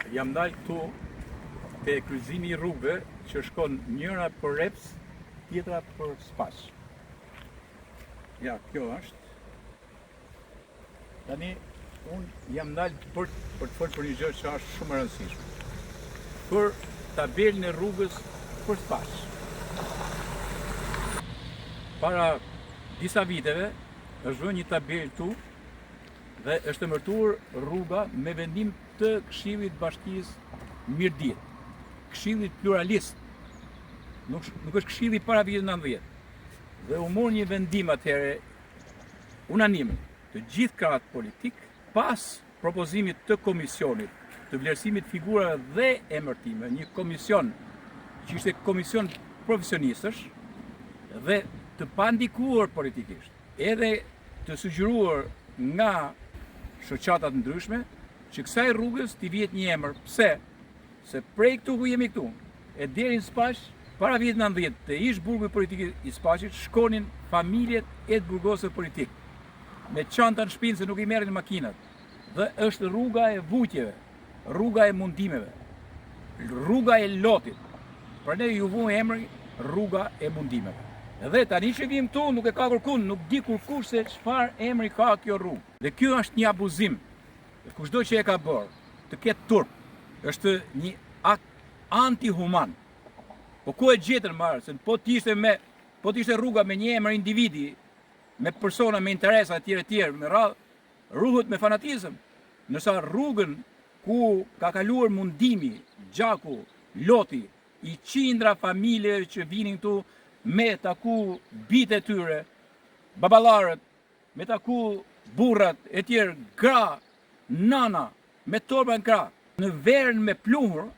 Jam dalë këtu te kryqëzimi i rrugëve që shkon njëra për Reps, tjetra për Spaç. Ja, kjo është. Tani unë jam dalë për të folur për një gjë që është shumë e rëndësishme. Për tabelën e rrugës për Spaç. Para disa viteve është vënë një tabelë këtu dhe është emërtuar rruga me vendim të Këshillit Bashkisë Mirdit, Këshillit Pluralist, nuk është Këshilli para vitit 90. Dhe u mor një vendim atëherë unanim të gjithë krahët politik pas propozimit të komisionit të vlerësimit figurave dhe emërtime, një komision që ishte komision profesionistësh dhe të pandikuar politikisht, edhe të sugjeruar nga shoqatat ndryshme që kësaj rrugës t'i vihet një emër. Pse? Se prej këtu ku jemi këtu, e deri në Spaç, para vitit 90, te ish burgu politik i Spaçit shkonin familjet e të burgosëve politik, me çanta në shpinë se nuk i merrin makinat. Dhe është rruga e vujtjeve, rruga e mundimeve, rruga e lotit. Prandaj ju vu emri rruga e mundimeve. Dhe tani që vim këtu nuk e ka kërkun, nuk di kurkush se çfarë emri ka kjo rrugë. Dhe kjo është një abuzim. Dhe kushdo që e ka bërë, të ketë turp, është një akt antihuman. Po ku e gjetën marrë, se po t'ishte rruga me një emër individi, me persona me interesa tjere, me radhë, rruhet me fanatizëm. Nësa rrugën ku ka kaluar mundimi, gjaku, loti, i qindra familje që vinin këtu me taku bitë e tyre, babalarët, me taku burrat e tjerë, gra, nana, me torba në krah, në verën me pluhur,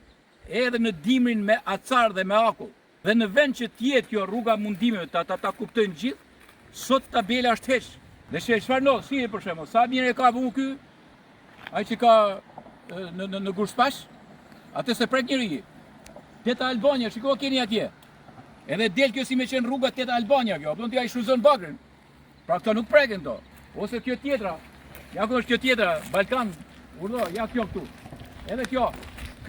edhe në dimrin me acar dhe me akull. Dhe në vend që tjetë kjo rruga mundimeve ta kuptojnë gjithë, sot tabela është heq. Dhe çfarë ndodh, si për shembull, sa mirë e ka vu ky, ai që ka në Gurspaç, atë se prek njëri. Teta Albania, shiko keni atje. Edhe del kjo si me qenë rruga Teta Albania kjo, apo t'ja i shruzon bakrin. Pra këto nuk preken to. Ose kjo tjetra, ja ku është kjo tjetra, Balkan, urdo, ja kjo këtu. Edhe kjo.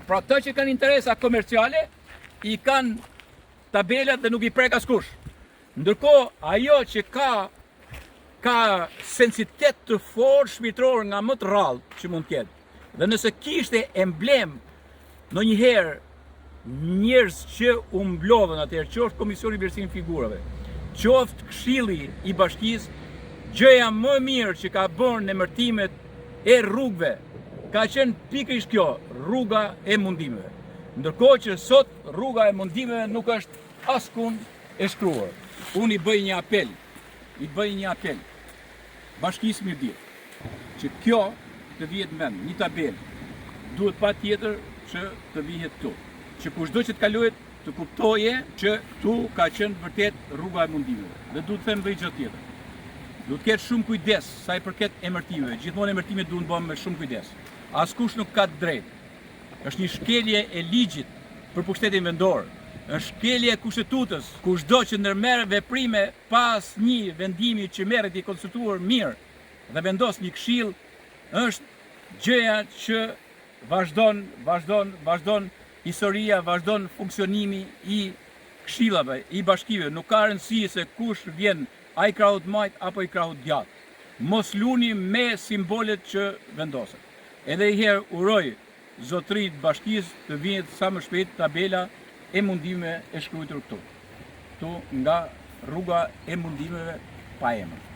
Pra të që kanë interesa komerciale, i kanë tabelat dhe nuk i prek askush. Ndërkohë, ajo që ka sensitet të fortë shpirtëror nga më të rrallë që mund t'jetë. Dhe nëse kishte emblem në njëherë njerëz që u mblodhen atëherë, qoftë Komisioni i Vlerësimit Figurave, qoftë Këshilli i Bashkisë, gjëja më mirë që ka bërë në emërtimet e rrugëve ka qenë pikërisht kjo, rruga e mundimeve. Ndërkohë që sot rruga e mundimeve nuk është askund e shkruar. Unë i bëj një apel Bashkisë Mirdit, që kjo të vihet në vend, një tabelë, duhet patjetër që të vihet këtu. Që kushdo që të kalohet të kuptoje që tu ka qenë vërtet rruga e mundimeve. Dhe duhet të them dhe gjë tjetër. Duhet të ketë shumë kujdes sa i përket emërtimeve. Gjithmonë emërtimet duhen bëhen me shumë kujdes. Askush nuk ka të drejtë. Është një shkelje e ligjit për pushtetin vendor. Është shkelje e kushtetutës. Kushdo që ndërmerr veprime pas një vendimi që merret i konsultuar mirë dhe vendos një këshill, është gjëja që vazhdon historia, vazhdon funksionimi i këshillave, i bashkive. Nuk ka rëndësi se kush vjen, ai krahut majt apo i krahut djathtë. Mos luni me simbolet që vendosen. Edhe herë uroj zotërit bashkisë të vihet sa më shpejt tabela e mundimeve e shkruar këtu. Nga rruga e mundimeve pa emër.